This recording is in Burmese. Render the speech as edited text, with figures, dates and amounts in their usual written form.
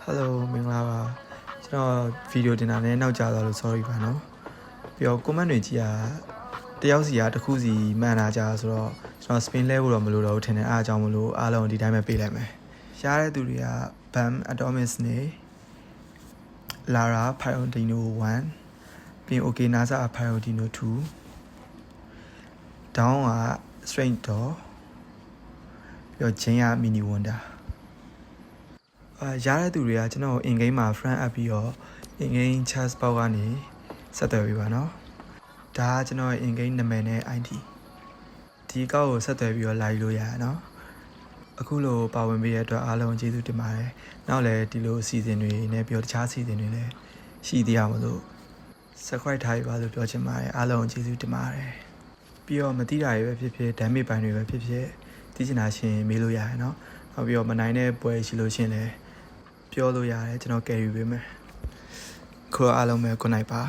Hello မင်္ဂလာပါကျွန်တော်ဗီဒီယိုတင်တာနဲ့နောက်ကျသွားလို့ sorry ပါနော်ပြီးတော့ comment တွေကြီးတယောက်စီတစ်ခုစီမှန်တာကြာဆိုတော့ကျွန်တော် spin လဲဖို့တော့မလိုတော့ဘူးထင်တယ်အားအကြောင်းမလို့အားလုံးဒီတိုင်းပဲပေးလိုက်မယ်ရှားတဲ့သူတွေက Bam Atomics နေ Lara Pyrodino 1ပြီး OK NASA Pyrodino 2 Down က Straight Door ပြီးတော့ Jane က Mini Wonderရတဲ့သူတွေကကျွန်တော် in game မှာ friend up ပြီးတော့ in game chat box ကနေဆက်သွယ်ပြီးပါနော်ဒါကကျွန်တော် in game နာမည်နဲ့ ID ဒီကောက်ကိုဆက်သွယ်ပြီးတော့လာယူလို့ရရနော်အခုလိုပါဝင်ပေးရတဲ့အတွက်အားလုံးကျေးဇူးတင်ပါတယ်နောက်လည်းဒီလိုအစီအစဉ်တွေနဲ့ပြီးတော့တခြားအစီအစဉ်တွေလည်းရှိသေးရမလို့ subscribe ထားပြီးပါလို့ပြောချင်ပါတယ်အားလုံးကျေးဇူးတင်ပါတယ်ပြီးတော့မသိတာတွေပဲဖြစ်ဖြစ် damage ပိုင်းတွေပဲဖြစ်ဖြစ်သိချင်တာရှင်မေးလို့ရရနော်နောက်ပြီးတော့မနိုင်တဲ့ပွဲရှိလို့ရှင်လည်းပြောလို့ရတယ်ကျွန်တော် carry ပေးမယ်ခုအားလုံးပဲ good night ပါ